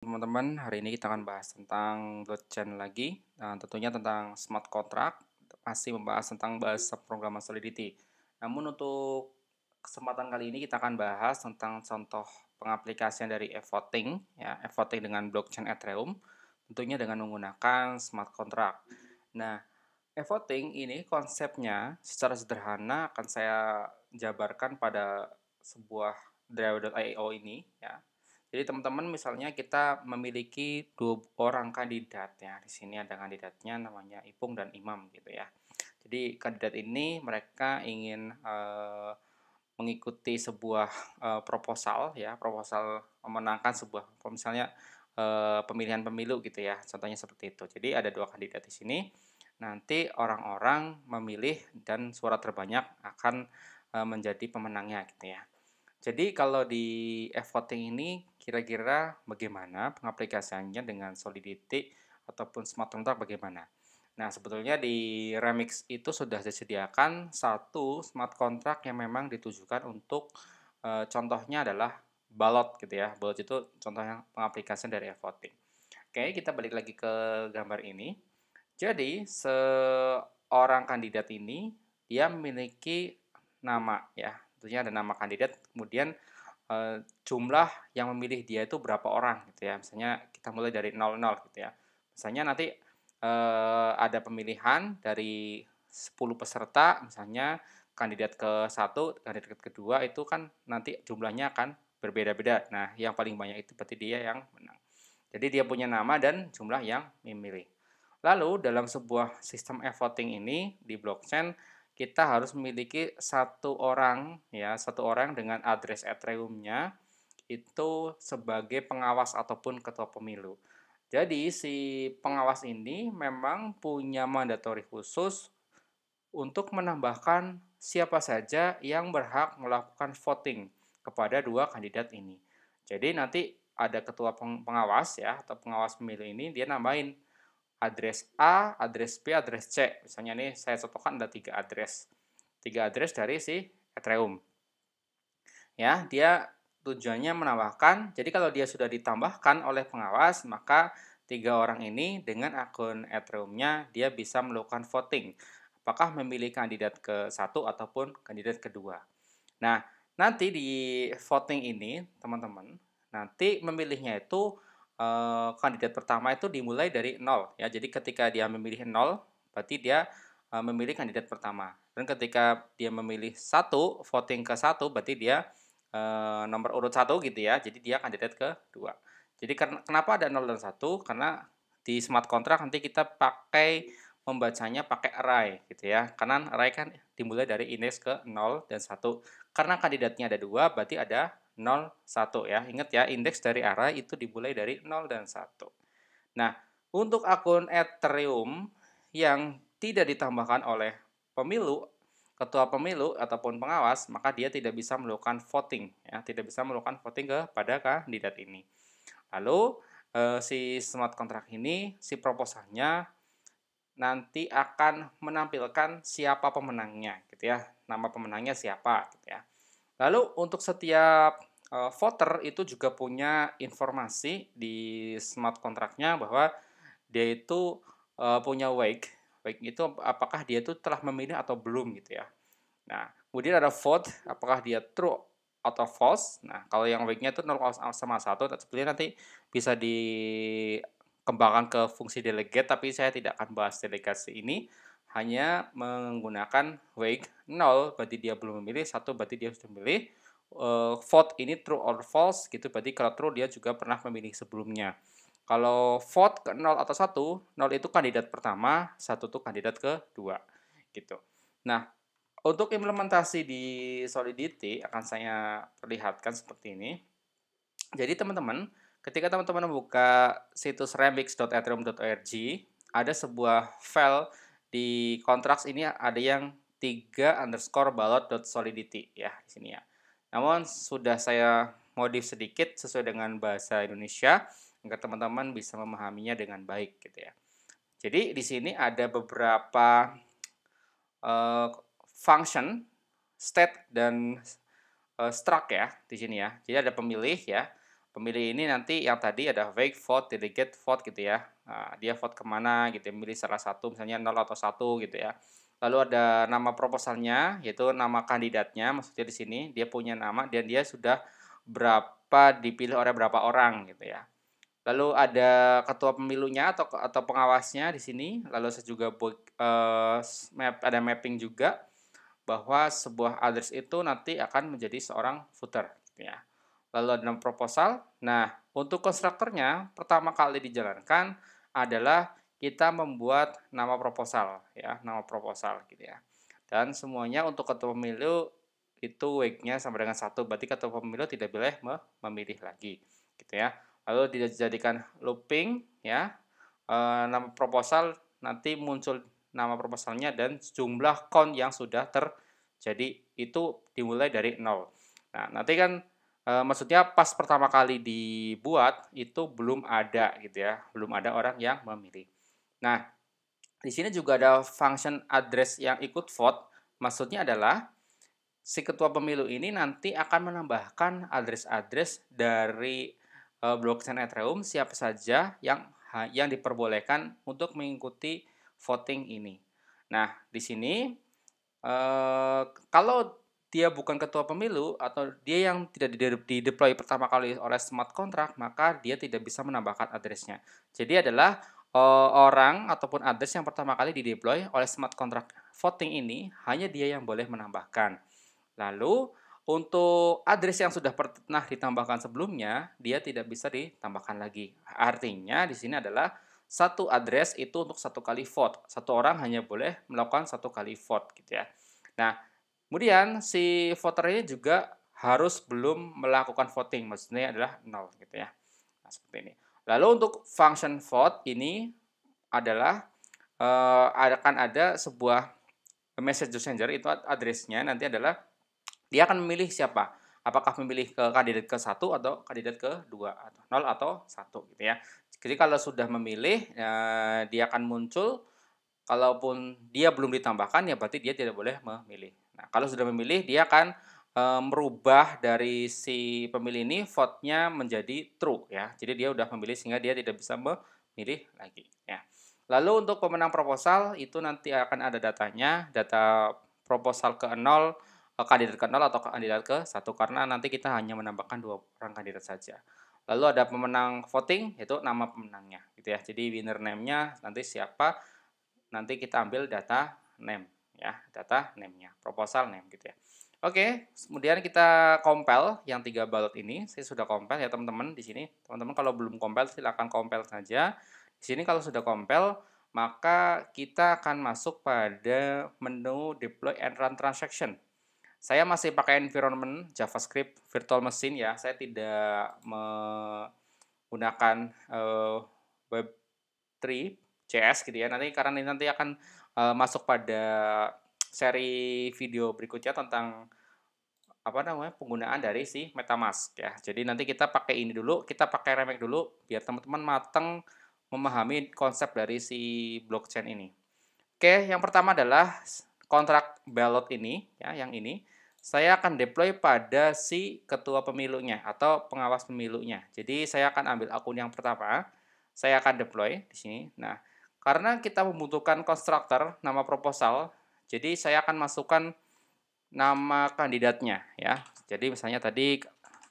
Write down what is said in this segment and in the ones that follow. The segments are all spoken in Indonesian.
Teman-teman, hari ini kita akan bahas tentang blockchain lagi, tentunya tentang smart contract, masih membahas tentang bahasa pemrograman Solidity. Namun untuk kesempatan kali ini kita akan bahas tentang contoh pengaplikasian dari e-voting, ya, e-voting dengan blockchain Ethereum, tentunya dengan menggunakan smart contract. Nah, e-voting ini konsepnya secara sederhana akan saya jabarkan pada sebuah Draw.io ini, ya. Jadi teman-teman misalnya kita memiliki dua orang kandidat ya. Di sini ada kandidatnya namanya Ipung dan Imam gitu ya. Jadi kandidat ini mereka ingin mengikuti sebuah proposal ya, proposal memenangkan sebuah misalnya pemilihan pemilu gitu ya. Contohnya seperti itu. Jadi ada dua kandidat di sini. Nanti orang-orang memilih dan suara terbanyak akan menjadi pemenangnya gitu ya. Jadi kalau di e-voting ini kira-kira bagaimana pengaplikasiannya dengan Solidity ataupun smart contract bagaimana? Nah, sebetulnya di Remix itu sudah disediakan satu smart contract yang memang ditujukan untuk contohnya adalah Ballot gitu ya. Ballot itu contohnya pengaplikasian dari e-voting. Oke, kita balik lagi ke gambar ini. Jadi, seorang kandidat ini dia memiliki nama ya. Tentunya ada nama kandidat, kemudian jumlah yang memilih dia itu berapa orang gitu ya. Misalnya kita mulai dari 00 gitu ya. Misalnya nanti ada pemilihan dari 10 peserta, misalnya kandidat ke satu, kandidat kedua itu kan nanti jumlahnya akan berbeda-beda. Nah, yang paling banyak itu berarti dia yang menang. Jadi dia punya nama dan jumlah yang memilih. Lalu dalam sebuah sistem e-voting ini di blockchain kita harus memiliki satu orang ya, satu orang dengan address Ethereum-nya itu sebagai pengawas ataupun ketua pemilu. Jadi si pengawas ini memang punya mandatori khusus untuk menambahkan siapa saja yang berhak melakukan voting kepada dua kandidat ini. Jadi nanti ada ketua pengawas ya atau pengawas pemilu ini dia nambahin address A, address B, address C. Misalnya nih saya contohkan ada tiga address. Tiga address dari si Ethereum. Ya, dia tujuannya menambahkan. Jadi kalau dia sudah ditambahkan oleh pengawas, maka tiga orang ini dengan akun Ethereum-nya dia bisa melakukan voting. Apakah memilih kandidat ke satu ataupun kandidat kedua. Nah, nanti di voting ini, teman-teman, nanti memilihnya itu kandidat pertama itu dimulai dari 0 ya. Jadi ketika dia memilih 0, berarti dia memilih kandidat pertama. Dan ketika dia memilih satu, voting ke satu, berarti dia nomor urut satu gitu ya. Jadi dia kandidat kedua. Jadi kenapa ada 0 dan 1? Karena di smart contract nanti kita pakai membacanya pakai array gitu ya. Karena array kan dimulai dari indeks ke 0 dan 1. Karena kandidatnya ada dua, berarti ada 0, 1 ya. Ingat ya, indeks dari array itu dimulai dari 0 dan 1. Nah, untuk akun Ethereum yang tidak ditambahkan oleh pemilu, ketua pemilu ataupun pengawas, maka dia tidak bisa melakukan voting ya, tidak bisa melakukan voting kepada kandidat ini. Lalu si smart contract ini, si proposalnya nanti akan menampilkan siapa pemenangnya gitu ya. Nama pemenangnya siapa gitu ya. Lalu untuk setiap voter itu juga punya informasi di smart contract-nya bahwa dia itu punya wake. Wake itu apakah dia itu telah memilih atau belum gitu ya. Nah, kemudian ada vote, apakah dia true atau false. Nah, kalau yang wake-nya itu 0 sama 1, sebenarnya nanti bisa dikembangkan ke fungsi delegate, tapi saya tidak akan bahas delegasi ini. Hanya menggunakan wake 0, berarti dia belum memilih, 1 berarti dia sudah memilih. Vote ini true or false, gitu berarti kalau true dia juga pernah memilih sebelumnya. Kalau vote ke 0 atau 1, 0 itu kandidat pertama, 1 itu kandidat kedua, gitu. Nah, untuk implementasi di Solidity akan saya perlihatkan seperti ini. Jadi teman-teman, ketika teman-teman membuka situs remix.ethereum.org, ada sebuah file di contracts ini ada yang 3_ballot.solidity ya di sini ya. Namun sudah saya modif sedikit sesuai dengan bahasa Indonesia agar teman-teman bisa memahaminya dengan baik gitu ya. Jadi di sini ada beberapa function, state dan struct ya di sini ya. Jadi ada pemilih ya. Pemilih ini nanti yang tadi ada vague vote, delegate vote gitu ya. Nah, dia vote kemana gitu ya, milih salah satu misalnya 0 atau 1 gitu ya. Lalu ada nama proposalnya, yaitu nama kandidatnya, maksudnya di sini dia punya nama dan dia sudah berapa dipilih oleh berapa orang gitu ya. Lalu ada ketua pemilunya atau pengawasnya di sini, lalu saya juga ada mapping juga bahwa sebuah address itu nanti akan menjadi seorang footer gitu ya. Lalu ada nama proposal. Nah, untuk konstruktornya pertama kali dijalankan adalah kita membuat nama proposal ya, nama proposal gitu ya. Dan semuanya untuk ketua pemilu itu wake-nya sama dengan 1, berarti ketua pemilu tidak boleh memilih lagi gitu ya. Lalu dijadikan looping ya. Nama proposal nanti muncul nama proposalnya dan jumlah count yang sudah terjadi itu dimulai dari 0. Nah, nanti kan maksudnya pas pertama kali dibuat itu belum ada gitu ya, belum ada orang yang memilih. Nah, di sini juga ada function address yang ikut vote, maksudnya adalah si ketua pemilu ini nanti akan menambahkan address-address dari blockchain Ethereum siapa saja yang diperbolehkan untuk mengikuti voting ini. Nah, di sini kalau dia bukan ketua pemilu atau dia yang tidak di-deploy pertama kali oleh smart contract, maka dia tidak bisa menambahkan address-nya. Jadi adalah orang ataupun address yang pertama kali di-deploy oleh smart contract voting ini hanya dia yang boleh menambahkan. Lalu untuk address yang sudah pernah ditambahkan sebelumnya, dia tidak bisa ditambahkan lagi. Artinya di sini adalah satu address itu untuk satu kali vote. Satu orang hanya boleh melakukan satu kali vote gitu ya. Nah, kemudian si voter ini juga harus belum melakukan voting, maksudnya adalah 0 gitu ya. Nah, seperti ini. Lalu untuk function vote ini adalah akan ada sebuah message messenger itu address-nya nanti adalah dia akan memilih siapa. Apakah memilih ke kandidat ke satu atau kandidat ke dua atau 0 atau 1 gitu ya. Jadi kalau sudah memilih dia akan muncul, kalaupun dia belum ditambahkan ya berarti dia tidak boleh memilih. Nah, kalau sudah memilih dia akan merubah dari si pemilih ini vote-nya menjadi true ya. Jadi dia udah memilih sehingga dia tidak bisa memilih lagi ya. Lalu untuk pemenang proposal itu nanti akan ada datanya, data proposal ke 0, kandidat ke 0 atau kandidat ke 1 karena nanti kita hanya menambahkan 2 orang kandidat saja. Lalu ada pemenang voting, itu nama pemenangnya gitu ya. Jadi winner name-nya nanti siapa, nanti kita ambil data name ya, data name-nya, proposal name gitu ya. Oke, kemudian kita compile yang 3 balot ini. Saya sudah compile ya teman-teman di sini. Teman-teman kalau belum compile silakan compile saja. Di sini kalau sudah compile, maka kita akan masuk pada menu deploy and run transaction. Saya masih pakai environment JavaScript virtual machine ya. Saya tidak menggunakan Web3.js gitu ya. Karena nanti akan masuk pada seri video berikutnya tentang penggunaan dari si MetaMask ya. Jadi nanti kita pakai ini dulu, kita pakai Remake dulu biar teman-teman mateng memahami konsep dari si blockchain ini. Oke, yang pertama adalah kontrak ballot ini ya, yang ini saya akan deploy pada si ketua pemilunya atau pengawas pemilunya. Jadi saya akan ambil akun yang pertama, saya akan deploy di sini. Nah, karena kita membutuhkan konstruktor nama proposal, jadi saya akan masukkan nama kandidatnya ya. Jadi misalnya tadi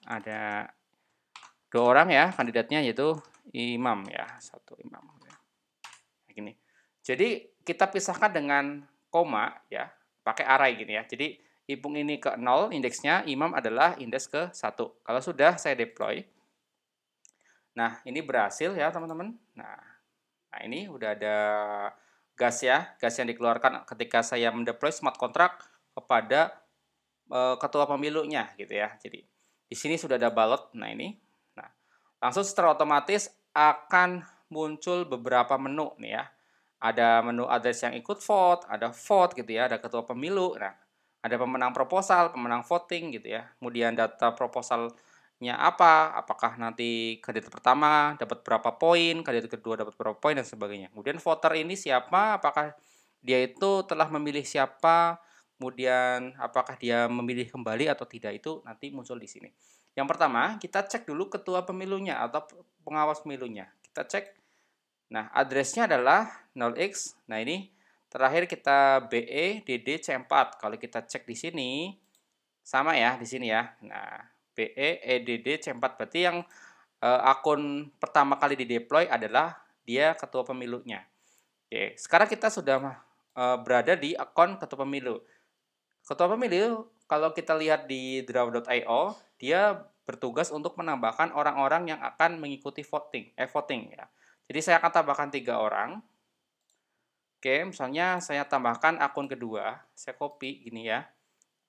ada 2 orang ya kandidatnya yaitu Imam ya, satu Imam. Kayak gini. Jadi kita pisahkan dengan koma ya, pakai array gini ya. Jadi Ipung ini ke 0 indeksnya, Imam adalah indeks ke 1. Kalau sudah saya deploy. Nah, ini berhasil ya teman-teman. Nah, ini udah ada gas ya, gas yang dikeluarkan ketika saya mendeploy smart contract kepada ketua pemilunya gitu ya. Jadi di sini sudah ada ballot. Nah, ini. Nah, langsung secara otomatis akan muncul beberapa menu nih ya. Ada menu address yang ikut vote, ada vote gitu ya, ada ketua pemilu. Nah, ada pemenang proposal, pemenang voting gitu ya. Kemudian data proposalnya apa, apakah nanti kandidat pertama dapat berapa poin, kandidat kedua dapat berapa poin dan sebagainya. Kemudian voter ini siapa, apakah dia itu telah memilih siapa, kemudian apakah dia memilih kembali atau tidak itu nanti muncul di sini. Yang pertama, kita cek dulu ketua pemilunya atau pengawas pemilunya. Kita cek. Nah, address-nya adalah 0x. Nah, ini terakhir kita BE DD C4. Kalau kita cek di sini sama ya di sini ya. Nah, BE EDD C4 berarti yang akun pertama kali di deploy adalah dia ketua pemilunya. Oke, sekarang kita sudah berada di akun ketua pemilu. Ketua pemilu kalau kita lihat di draw.io, dia bertugas untuk menambahkan orang-orang yang akan mengikuti voting ya. Jadi saya akan tambahkan 3 orang. Oke, misalnya saya tambahkan akun kedua, saya copy gini ya.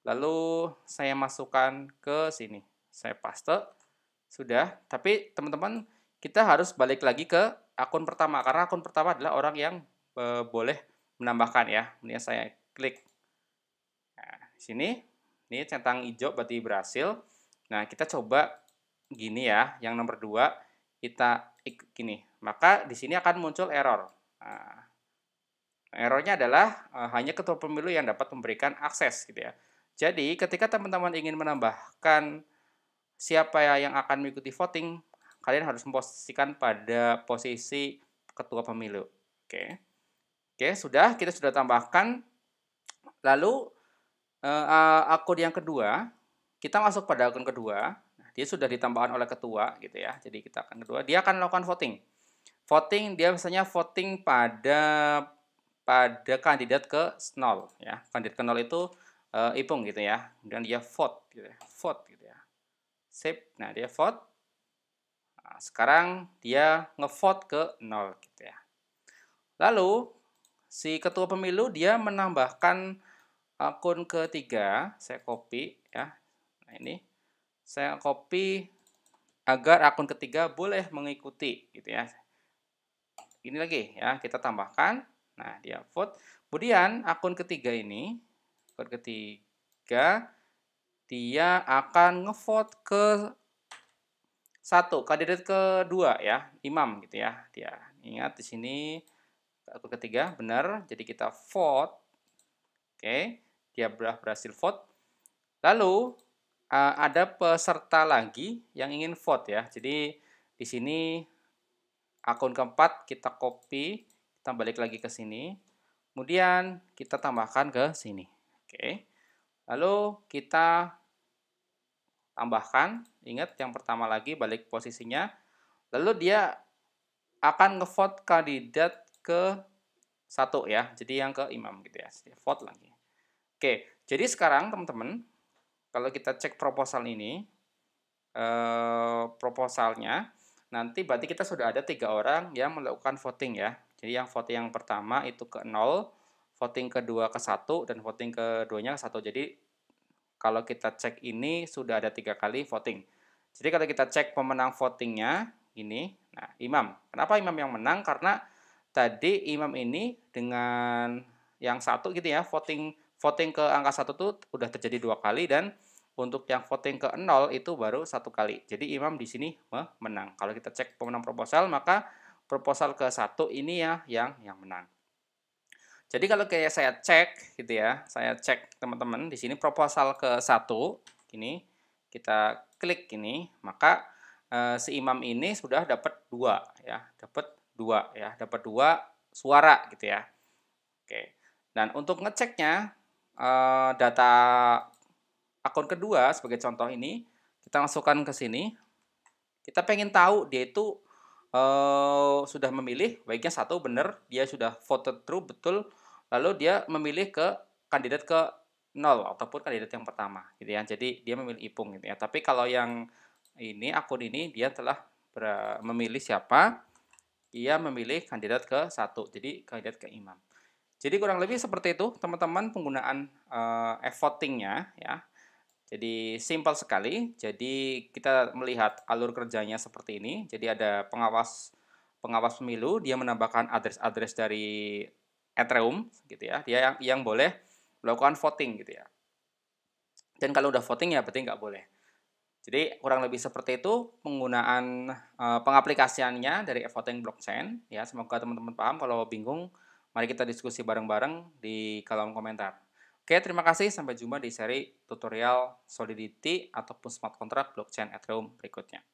Lalu saya masukkan ke sini. Saya paste. Sudah, tapi teman-teman kita harus balik lagi ke akun pertama karena akun pertama adalah orang yang boleh menambahkan ya. Ini saya klik. Nah, di sini ini centang hijau berarti berhasil. Nah, kita coba gini ya, yang nomor 2 kita gini. Maka di sini akan muncul error. Nah, errornya adalah hanya ketua pemilu yang dapat memberikan akses gitu ya. Jadi ketika teman-teman ingin menambahkan siapa yang akan mengikuti voting, kalian harus memposisikan pada posisi ketua pemilu. Oke. Oke, kita sudah tambahkan. Lalu akun yang kedua, kita masuk pada akun kedua. Nah, dia sudah ditambahkan oleh ketua gitu ya. Jadi kita akan kedua, dia akan melakukan voting. Voting dia misalnya voting pada kandidat ke 0 ya. Kandidat ke 0 itu Ipung gitu ya. Kemudian dia vote gitu ya. Vote gitu ya. Sip. Nah, dia vote. Nah, sekarang dia ngevote ke 0 gitu ya. Lalu si ketua pemilu dia menambahkan akun ketiga, saya copy ya. Nah, ini saya copy agar akun ketiga boleh mengikuti gitu ya. Ini lagi ya, kita tambahkan. Nah, dia vote. Kemudian akun ketiga ini, akun ketiga dia akan ngevote ke kandidat kedua ya, imam gitu ya. Dia ingat di sini akun ketiga benar, jadi kita vote. Oke, dia berhasil vote. Lalu ada peserta lagi yang ingin vote ya. Jadi di sini akun keempat kita copy, kita balik lagi ke sini. Kemudian kita tambahkan ke sini. Oke. Lalu kita tambahkan, ingat yang pertama lagi balik posisinya. Lalu dia akan ngevote kandidat ke 1 ya. Jadi yang ke imam gitu ya. Vote lagi. Oke, jadi sekarang teman-teman kalau kita cek proposal ini, proposalnya nanti berarti kita sudah ada 3 orang yang melakukan voting ya. Jadi yang voting yang pertama itu ke 0, voting kedua ke 1, dan voting keduanya ke 1. Jadi kalau kita cek ini sudah ada 3 kali voting. Jadi kalau kita cek pemenang votingnya ini, nah imam. Kenapa imam yang menang? Karena tadi imam ini dengan yang 1 gitu ya, voting ke angka 1 tuh udah terjadi 2 kali, dan untuk yang voting ke 0 itu baru 1 kali. Jadi imam di sini menang. Kalau kita cek pemenang proposal, maka proposal ke 1 ini ya yang menang. Jadi kalau kayak saya cek gitu ya, saya cek teman-teman di sini proposal ke 1 ini kita klik ini, maka si imam ini sudah dapat 2 ya, dapat 2 suara gitu ya. Oke. Dan untuk ngeceknya data akun kedua sebagai contoh ini, kita masukkan ke sini. Kita pengen tahu dia itu sudah memilih, baiknya 1 benar, dia sudah voted true betul, lalu dia memilih ke kandidat ke 0 ataupun kandidat yang pertama gitu ya. Jadi dia memilih Ipung gitu ya. Tapi kalau yang ini akun ini dia telah memilih siapa? Dia memilih kandidat ke 1. Jadi kandidat ke imam. Jadi kurang lebih seperti itu teman-teman penggunaan voting-nya ya. Jadi simpel sekali. Jadi kita melihat alur kerjanya seperti ini. Jadi ada pengawas pemilu, dia menambahkan address dari Ethereum gitu ya. Dia yang boleh melakukan voting gitu ya. Dan kalau udah voting ya berarti nggak boleh. Jadi kurang lebih seperti itu penggunaan pengaplikasiannya dari voting blockchain ya. Semoga teman-teman paham. Kalau bingung, mari kita diskusi bareng-bareng di kolom komentar. Oke, terima kasih. Sampai jumpa di seri tutorial Solidity ataupun smart contract blockchain Ethereum berikutnya.